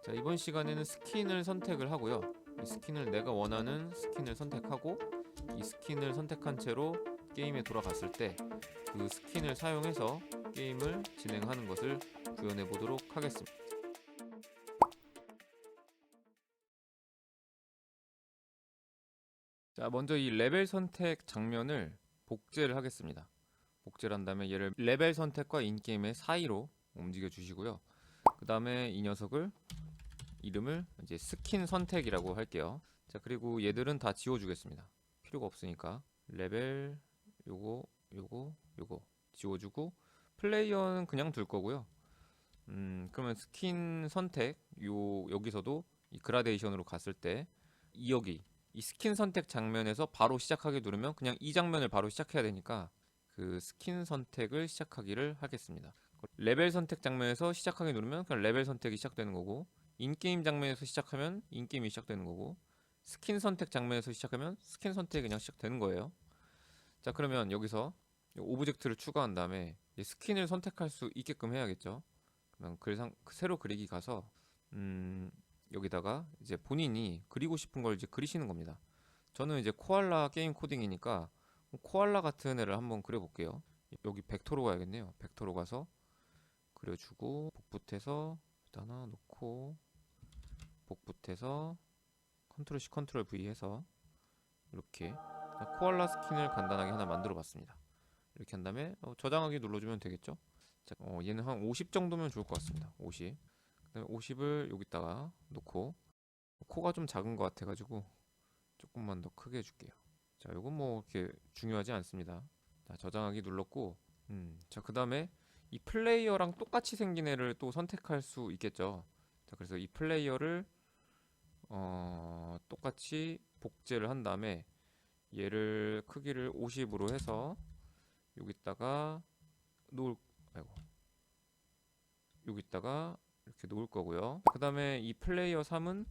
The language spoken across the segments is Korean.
자, 이번 시간에는 스킨을 선택을 하고요. 이 스킨을 내가 원하는 스킨을 선택하고 이 스킨을 선택한 채로 게임에 돌아갔을 때 그 스킨을 사용해서 게임을 진행하는 것을 구현해 보도록 하겠습니다. 자, 먼저 이 레벨 선택 장면을 복제를 하겠습니다. 복제를 한 다음에 얘를 레벨 선택과 인게임의 사이로 움직여 주시고요. 그 다음에 이 녀석을 이름을 이제 스킨 선택이라고 할게요. 자, 그리고 얘들은 다 지워주겠습니다. 필요가 없으니까 레벨 요거 지워주고 플레이어는 그냥 둘 거고요. 그러면 스킨 선택 여기서도 이 그라데이션으로 갔을 때 여기 이 스킨 선택 장면에서 바로 시작하기 누르면 그냥 이 장면을 바로 시작해야 되니까 그 스킨 선택을 시작하기를 하겠습니다. 레벨 선택 장면에서 시작하기 누르면 그냥 레벨 선택이 시작되는 거고, 인게임 장면에서 시작하면 인게임이 시작되는 거고, 스킨 선택 장면에서 시작하면 스킨 선택이 그냥 시작되는 거예요. 자, 그러면 여기서 오브젝트를 추가한 다음에 스킨을 선택할 수 있게끔 해야겠죠. 그러면 새로 그리기 가서 여기다가 이제 본인이 그리고 싶은 걸 이제 그리시는 겁니다. 저는 이제 코알라 게임 코딩이니까 코알라 같은 애를 한번 그려볼게요. 여기 벡터로 가야겠네요. 벡터로 가서 그려주고 복붙해서 하나 놓고 복붙해서 컨트롤 C 컨트롤 V 해서 이렇게 코알라 스킨을 간단하게 하나 만들어 봤습니다. 이렇게 한 다음에 저장하기 눌러주면 되겠죠. 자, 얘는 한 50 정도면 좋을 것 같습니다. 50. 그다음에 50을 여기다가 놓고, 코가 좀 작은 것 같아가지고 조금만 더 크게 해줄게요. 자, 이건 뭐 이렇게 중요하지 않습니다. 자, 저장하기 눌렀고, 자, 그 다음에 이 플레이어랑 똑같이 생긴 애를 또 선택할 수 있겠죠. 자, 그래서 이 플레이어를 똑같이 복제를 한 다음에 얘를 크기를 50으로 해서 여기다가 놓을 아이고 여기다가 이렇게 놓을 거고요. 그 다음에 이 플레이어 3은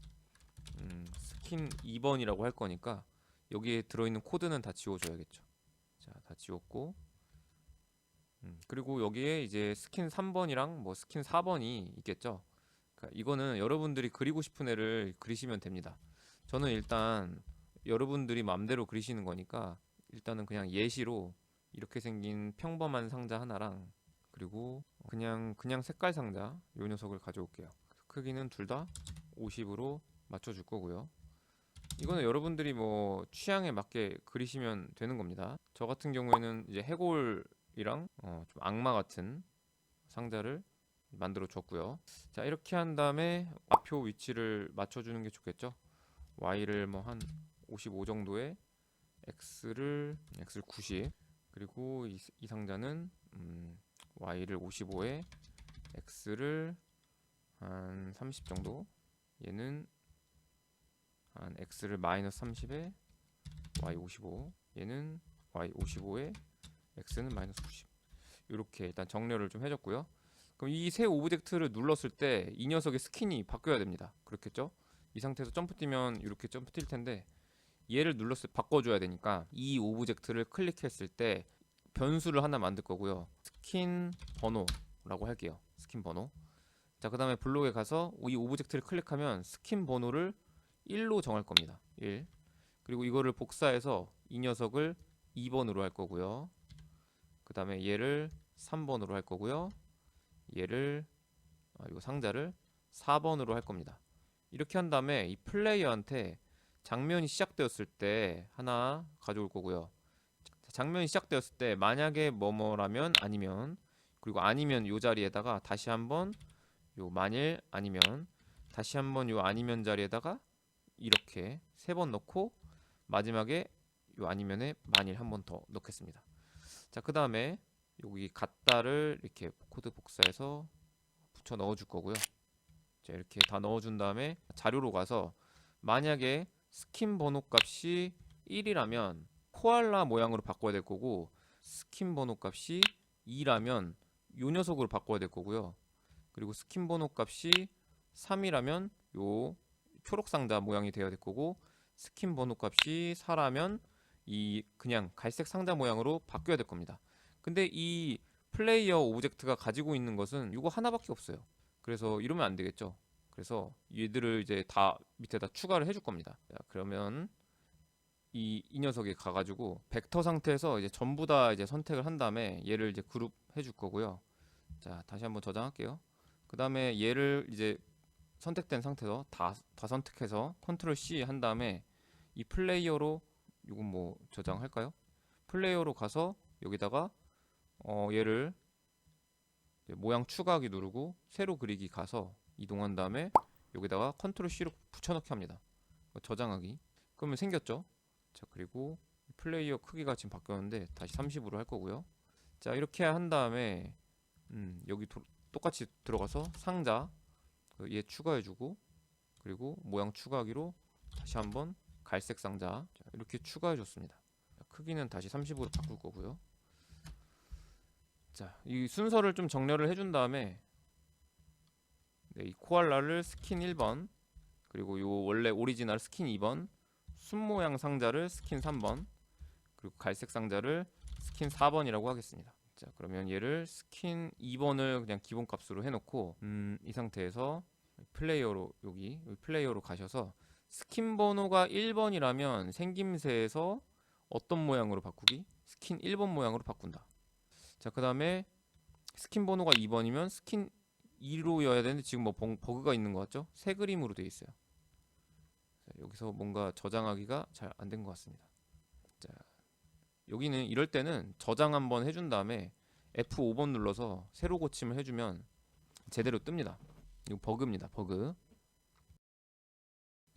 스킨 2번이라고 할 거니까 여기에 들어있는 코드는 다 지워줘야겠죠. 자, 다 지웠고, 그리고 여기에 이제 스킨 3번이랑 뭐 스킨 4번이 있겠죠. 그러니까 이거는 여러분들이 그리고 싶은 애를 그리시면 됩니다. 저는 일단 여러분들이 마음대로 그리시는 거니까 일단은 그냥 예시로 이렇게 생긴 평범한 상자 하나랑, 그리고 그냥 색깔 상자 요 녀석을 가져올게요. 크기는 둘 다 50으로 맞춰줄 거고요. 이거는 여러분들이 뭐 취향에 맞게 그리시면 되는 겁니다. 저 같은 경우에는 이제 해골이랑 좀 악마 같은 상자를 만들어 줬고요. 자, 이렇게 한 다음에 좌표 위치를 맞춰주는 게 좋겠죠. Y를 뭐 한 55 정도에 X를 90, 그리고 이 상자는 Y를 55에 X를 한 30 정도, 얘는 한 X를 마이너스 30에 Y 55, 얘는 Y 55에 X는 마이너스 90. 이렇게 일단 정렬을 좀 해줬고요. 그럼 이 새 오브젝트를 눌렀을 때 이 녀석의 스킨이 바뀌어야 됩니다. 그렇겠죠? 이 상태에서 점프 뛰면 이렇게 점프 뛸 텐데, 얘를 눌렀을 때 바꿔줘야 되니까 이 오브젝트를 클릭했을 때 변수를 하나 만들 거고요. 스킨 번호라고 할게요. 스킨 번호. 자, 그 다음에 블록에 가서 이 오브젝트를 클릭하면 스킨 번호를 1로 정할 겁니다. 1. 그리고 이거를 복사해서 이 녀석을 2번으로 할 거고요. 그 다음에 얘를 3번으로 할 거고요. 얘를 이거 상자를 4번으로 할 겁니다. 이렇게 한 다음에 이 플레이어한테 장면이 시작되었을 때 하나 가져올 거고요. 장면이 시작되었을 때 만약에 뭐뭐라면 아니면, 그리고 아니면 요 자리에다가 다시 한번 요 만일 아니면, 다시 한번 요 아니면 자리에다가 이렇게 3번 넣고 마지막에 요 아니면에 만일 한 번 더 넣겠습니다. 자, 그 다음에 여기 같다를 이렇게 코드 복사해서 붙여 넣어 줄 거고요. 자, 이렇게 다 넣어 준 다음에 자료로 가서 만약에 스킨 번호 값이 1이라면 코알라 모양으로 바꿔야 될 거고, 스킨 번호 값이 2라면 요 녀석으로 바꿔야 될 거고요. 그리고 스킨 번호 값이 3이라면 요 초록 상자 모양이 되어야 될 거고, 스킨 번호 값이 4라면 이 그냥 갈색 상자 모양으로 바뀌어야 될 겁니다. 근데 이 플레이어 오브젝트가 가지고 있는 것은 이거 하나밖에 없어요. 그래서 이러면 안 되겠죠. 그래서 얘들을 이제 다 밑에다 추가를 해줄 겁니다. 자, 그러면 이 녀석이 가가지고 벡터 상태에서 이제 전부 다 이제 선택을 한 다음에 얘를 이제 그룹 해줄 거고요. 자, 다시 한번 저장할게요. 그 다음에 얘를 이제 선택된 상태에서 다 선택해서 컨트롤 C 한 다음에 이 플레이어로 이건 뭐 저장할까요? 플레이어로 가서 여기다가 얘를 모양 추가하기 누르고 세로 그리기 가서 이동한 다음에 여기다가 컨트롤 C로 붙여넣기 합니다. 저장하기. 그러면 생겼죠? 자, 그리고 플레이어 크기가 지금 바뀌었는데 다시 30으로 할 거고요. 자, 이렇게 한 다음에 여기 똑같이 들어가서 상자 얘 추가해주고 그리고 모양 추가하기로 다시 한번 갈색 상자 이렇게 추가해줬습니다. 크기는 다시 30으로 바꿀 거고요. 자, 이 순서를 좀 정렬을 해준 다음에 이 코알라를 스킨 1번 그리고 요 원래 오리지널 스킨 2번 순 모양 상자를 스킨 3번 그리고 갈색 상자를 스킨 4번이라고 하겠습니다. 자, 그러면 얘를 스킨 2번을 그냥 기본 값으로 해놓고 이 상태에서 플레이어로 여기 플레이어로 가셔서 스킨 번호가 1번이라면 생김새에서 어떤 모양으로 바꾸기? 스킨 1번 모양으로 바꾼다. 자, 그 다음에 스킨 번호가 2번이면 스킨 2로여야 되는데 지금 뭐 버그가 있는 것 같죠? 새 그림으로 되어 있어요. 자, 여기서 뭔가 저장하기가 잘 안 된 것 같습니다. 자, 여기는 이럴 때는 저장 한번 해준 다음에 F5번 눌러서 새로 고침을 해주면 제대로 뜹니다. 이거 버그입니다. 버그.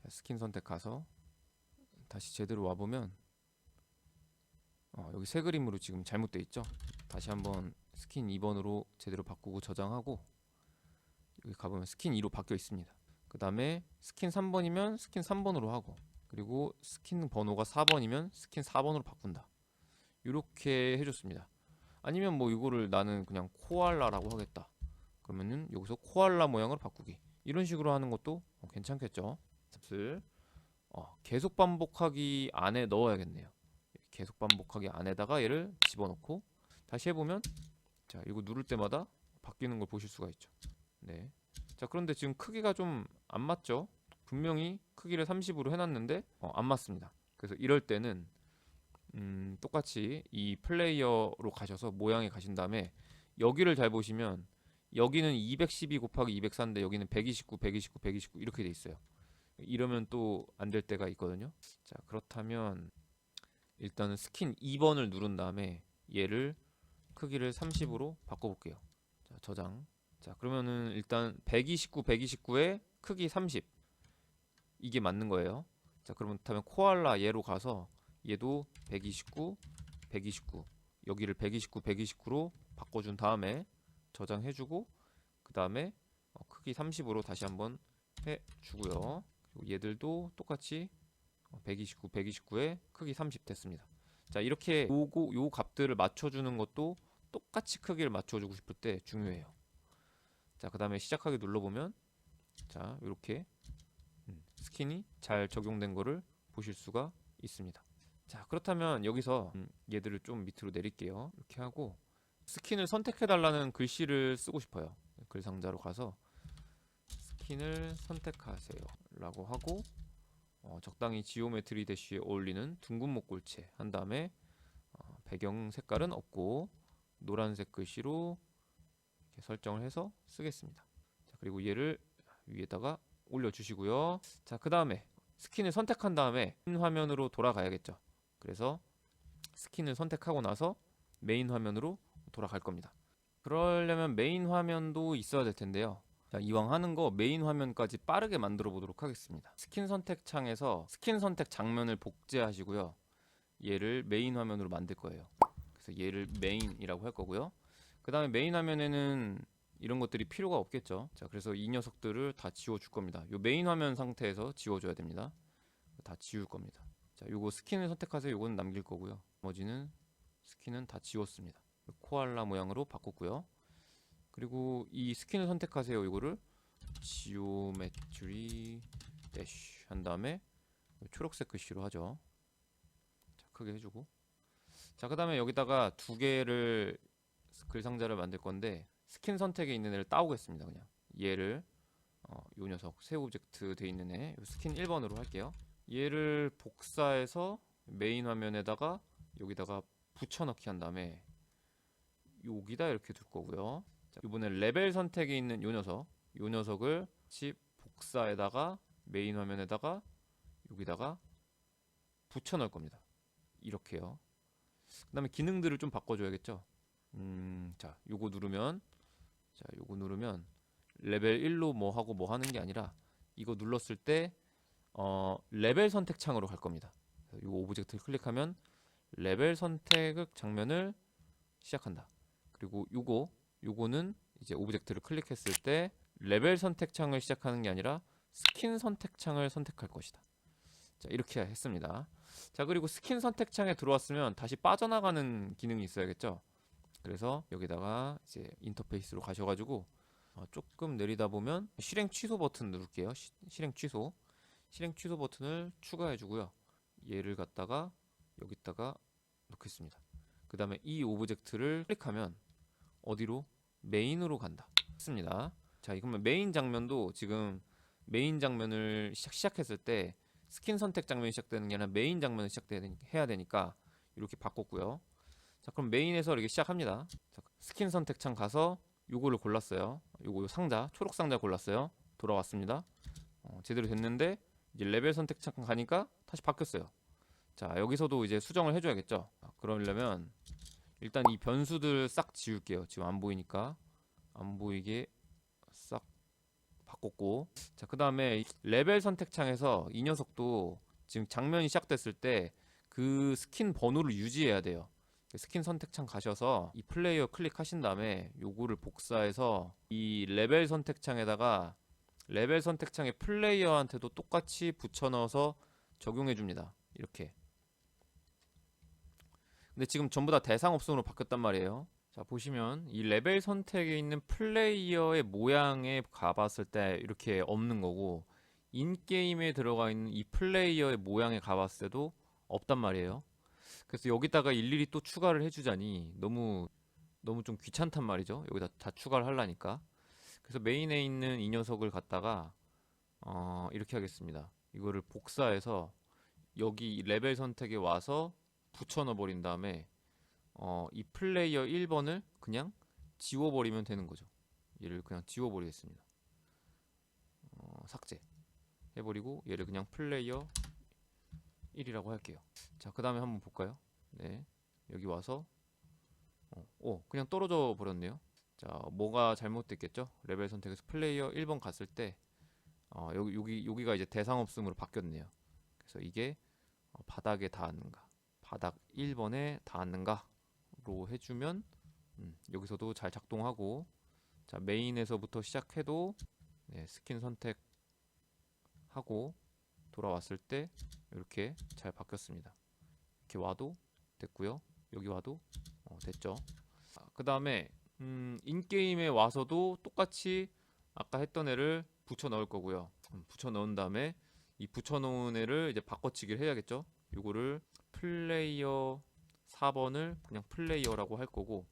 자, 스킨 선택 가서 다시 제대로 와보면 여기 새 그림으로 지금 잘못되어 있죠. 다시 한번 스킨 2번으로 제대로 바꾸고 저장하고 여기 가보면 스킨 2로 바뀌어 있습니다. 그 다음에 스킨 3번이면 스킨 3번으로 하고 그리고 스킨 번호가 4번이면 스킨 4번으로 바꾼다. 이렇게 해줬습니다. 아니면 뭐 이거를 나는 그냥 코알라라고 하겠다. 그러면은 여기서 코알라 모양으로 바꾸기. 이런 식으로 하는 것도 괜찮겠죠. 값을 계속 반복하기 안에 넣어야겠네요. 계속 반복하기 안에다가 얘를 집어넣고 다시 해보면 자, 이거 누를 때마다 바뀌는 걸 보실 수가 있죠. 네. 자, 그런데 지금 크기가 좀 안 맞죠? 분명히 크기를 30으로 해놨는데 안 맞습니다. 그래서 이럴 때는 똑같이 이 플레이어로 가셔서 모양에 가신 다음에 여기를 잘 보시면 여기는 212 곱하기 204인데 여기는 129, 129, 129 이렇게 돼 있어요. 이러면 또 안 될 때가 있거든요. 자, 그렇다면 일단은 스킨 2번을 누른 다음에 얘를 크기를 30으로 바꿔볼게요. 자, 저장. 자, 그러면은 일단 129, 129에 크기 30 이게 맞는 거예요. 자, 그렇다면 코알라 얘로 가서 얘도 129, 129 여기를 129, 129로 바꿔준 다음에 저장해주고 그 다음에 크기 30으로 다시 한번 해주고요. 그리고 얘들도 똑같이 129, 129에 크기 30 됐습니다. 자, 이렇게 요 값들을 맞춰주는 것도 똑같이 크기를 맞춰주고 싶을 때 중요해요. 자, 그 다음에 시작하기 눌러보면 자, 이렇게 스킨이 잘 적용된 거를 보실 수가 있습니다. 자, 그렇다면 여기서 얘들을 좀 밑으로 내릴게요. 이렇게 하고 스킨을 선택해달라는 글씨를 쓰고 싶어요. 글 상자로 가서 스킨을 선택하세요 라고 하고 적당히 지오메트리 대쉬에 어울리는 둥근 목골체 한 다음에 배경 색깔은 없고 노란색 글씨로 이렇게 설정을 해서 쓰겠습니다. 자, 그리고 얘를 위에다가 올려주시고요. 자, 그 다음에 스킨을 선택한 다음에 메인 화면으로 돌아가야겠죠. 그래서 스킨을 선택하고 나서 메인 화면으로 돌아갈 겁니다. 그러려면 메인 화면도 있어야 될 텐데요. 자, 이왕 하는 거 메인 화면까지 빠르게 만들어 보도록 하겠습니다. 스킨 선택 창에서 스킨 선택 장면을 복제하시고요. 얘를 메인 화면으로 만들 거예요. 그래서 얘를 메인이라고 할 거고요. 그 다음에 메인 화면에는 이런 것들이 필요가 없겠죠. 자, 그래서 이 녀석들을 다 지워 줄 겁니다. 요 메인 화면 상태에서 지워 줘야 됩니다. 다 지울 겁니다. 자, 요거 스킨을 선택하세요. 요거는 남길 거고요. 나머지는 스킨은 다 지웠습니다. 코알라 모양으로 바꿨고요. 그리고 이 스킨을 선택하세요. 이거를 지오메트리 대쉬 한 다음에 초록색 글씨로 하죠. 자, 크게 해주고 자, 그 다음에 여기다가 두 개를 글 상자를 만들 건데 스킨 선택에 있는 애를 따오겠습니다. 그냥 얘를 요 녀석 새 오브젝트 돼 있는 애 스킨 1번으로 할게요. 얘를 복사해서 메인 화면에다가 여기다가 붙여넣기 한 다음에 여기다 이렇게 둘 거고요. 자, 이번에 레벨 선택에 있는 요 녀석을 같이 복사에다가 메인 화면에다가 여기다가 붙여 넣을 겁니다. 이렇게요. 그 다음에 기능들을 좀 바꿔줘야겠죠. 자, 요거 누르면 레벨 1로 뭐 하고 뭐 하는 게 아니라 이거 눌렀을 때 레벨 선택 창으로 갈 겁니다. 요 오브젝트를 클릭하면 레벨 선택 장면을 시작한다. 그리고 요거는 이제 오브젝트를 클릭했을 때 레벨 선택 창을 시작하는 게 아니라 스킨 선택 창을 선택할 것이다. 자, 이렇게 했습니다. 자, 그리고 스킨 선택 창에 들어왔으면 다시 빠져나가는 기능이 있어야겠죠. 그래서 여기다가 이제 인터페이스로 가셔가지고 조금 내리다 보면 실행 취소 버튼 누를게요. 실행 취소 버튼을 추가해주고요. 얘를 갖다가 여기다가 넣겠습니다. 그 다음에 이 오브젝트를 클릭하면 어디로? 메인으로 간다. 했습니다. 자, 이거면 메인 장면도 지금 메인 장면을 시작했을 때 스킨 선택 장면이 시작되는 게 아니라 메인 장면을 해야 되니까 이렇게 바꿨고요. 자, 그럼 메인에서 이렇게 시작합니다. 자, 스킨 선택 창 가서 요거를 골랐어요. 요 상자, 초록 상자 골랐어요. 돌아왔습니다. 제대로 됐는데 이제 레벨 선택 창 가니까 다시 바뀌었어요. 자, 여기서도 이제 수정을 해줘야겠죠. 그러려면 일단 이 변수들 싹 지울게요. 지금 안 보이니까 안 보이게 싹 바꿨고, 자, 그 다음에 레벨 선택 창에서 이 녀석도 지금 장면이 시작됐을 때 그 스킨 번호를 유지해야 돼요. 스킨 선택창 가셔서 이 플레이어 클릭하신 다음에 요거를 복사해서 이 레벨 선택창에다가 레벨 선택창에 플레이어한테도 똑같이 붙여 넣어서 적용해 줍니다. 이렇게. 근데 지금 전부 다 대상 없음으로 바뀌었단 말이에요. 자, 보시면 이 레벨 선택에 있는 플레이어의 모양에 가봤을 때 이렇게 없는 거고, 인게임에 들어가 있는 이 플레이어의 모양에 가봤을 때도 없단 말이에요. 그래서 여기다가 일일이 또 추가를 해주자니 너무 좀 귀찮단 말이죠. 여기다 다 추가를 하려니까. 그래서 메인에 있는 이 녀석을 갖다가 이렇게 하겠습니다. 이거를 복사해서 여기 레벨 선택에 와서 붙여 넣어 버린 다음에 이 플레이어 1번을 그냥 지워버리면 되는 거죠. 얘를 그냥 지워버리겠습니다. 삭제 해버리고 얘를 그냥 플레이어 1이라고 할게요. 자, 그 다음에 한번 볼까요? 네, 여기 와서 그냥 떨어져 버렸네요. 자, 뭐가 잘못됐겠죠? 레벨 선택에서 플레이어 1번 갔을 때 여기가 이제 대상 없음으로 바뀌었네요. 그래서 이게 바닥에 닿았는가, 바닥 1번에 닿았는가로 해주면 여기서도 잘 작동하고, 자, 메인에서부터 시작해도 스킨 선택하고 돌아왔을 때 이렇게 잘 바뀌었습니다. 이렇게 와도 됐고요. 여기 와도 됐죠. 그 다음에 인게임에 와서도 똑같이 아까 했던 애를 붙여 넣을 거고요. 붙여 넣은 다음에 이 붙여 놓은 애를 이제 바꿔치기를 해야겠죠. 요거를 플레이어 4번을 그냥 플레이어라고 할 거고,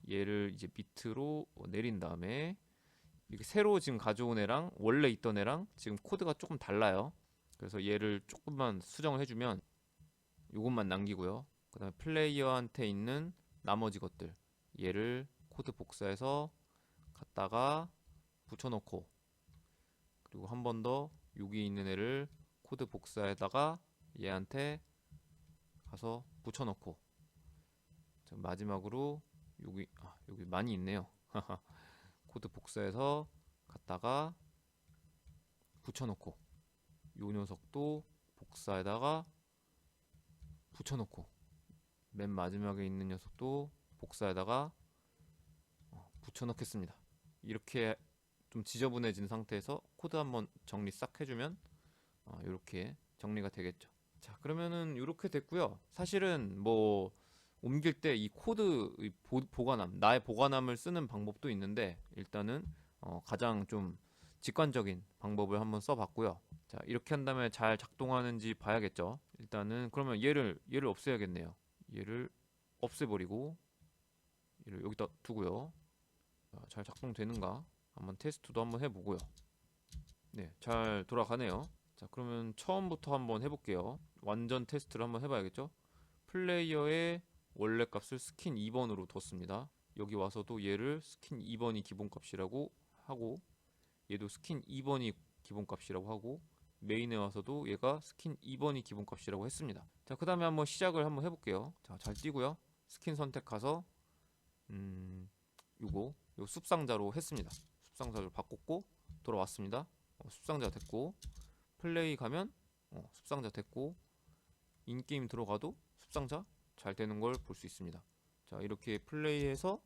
얘를 이제 밑으로 내린 다음에 이게 새로 지금 가져온 애랑 원래 있던 애랑 지금 코드가 조금 달라요. 그래서 얘를 조금만 수정을 해주면 요것만 남기고요. 그 다음에 플레이어한테 있는 나머지 것들 얘를 코드 복사해서 갖다가 붙여놓고, 그리고 한 번 더 여기 있는 애를 코드 복사에다가 얘한테 가서 붙여놓고, 마지막으로 여기 많이 있네요. 코드 복사해서 갖다가 붙여놓고, 요 녀석도 복사에다가 붙여놓고, 맨 마지막에 있는 녀석도 복사에다가 붙여넣겠습니다. 이렇게 좀 지저분해진 상태에서 코드 한번 정리 싹 해주면 이렇게 정리가 되겠죠. 자, 그러면은 이렇게 됐고요. 사실은 뭐 옮길 때 이 코드 보관함, 나의 보관함을 쓰는 방법도 있는데 일단은 가장 좀 직관적인 방법을 한번 써봤고요. 자, 이렇게 한 다음에 잘 작동하는지 봐야겠죠. 일단은 그러면 얘를 없애야겠네요. 얘를 없애버리고 얘를 여기다 두고요. 자, 잘 작동되는가 한번 테스트도 한번 해보고요. 네, 잘 돌아가네요. 자, 그러면 처음부터 한번 해볼게요. 완전 테스트를 한번 해봐야겠죠? 플레이어의 원래 값을 스킨 2번으로 뒀습니다. 여기 와서도 얘를 스킨 2번이 기본값이라고 하고, 얘도 스킨 2번이 기본값이라고 하고, 메인에 와서도 얘가 스킨 2번이 기본값이라고 했습니다. 자, 그 다음에 한번 시작을 한번 해볼게요. 자, 잘 띄고요. 스킨 선택해서 요거 요 숲상자로 했습니다. 숲상자로 바꿨고 돌아왔습니다. 숲상자 됐고, 플레이 가면 숲상자 됐고, 인게임 들어가도 숲상자 잘 되는 걸 볼 수 있습니다. 자, 이렇게 플레이해서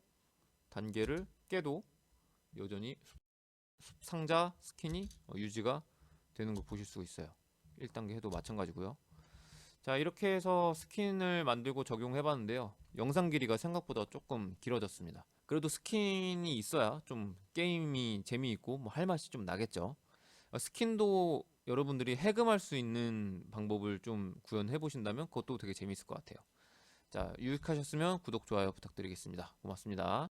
단계를 깨도 여전히 숲상자 스킨이 유지가 되는 걸 보실 수가 있어요. 1단계 해도 마찬가지고요. 자, 이렇게 해서 스킨을 만들고 적용해 봤는데요. 영상 길이가 생각보다 조금 길어졌습니다. 그래도 스킨이 있어야 좀 게임이 재미있고 뭐 할 맛이 좀 나겠죠. 스킨도 여러분들이 해금할 수 있는 방법을 좀 구현해 보신다면 그것도 되게 재미있을 것 같아요. 자, 유익하셨으면 구독, 좋아요 부탁드리겠습니다. 고맙습니다.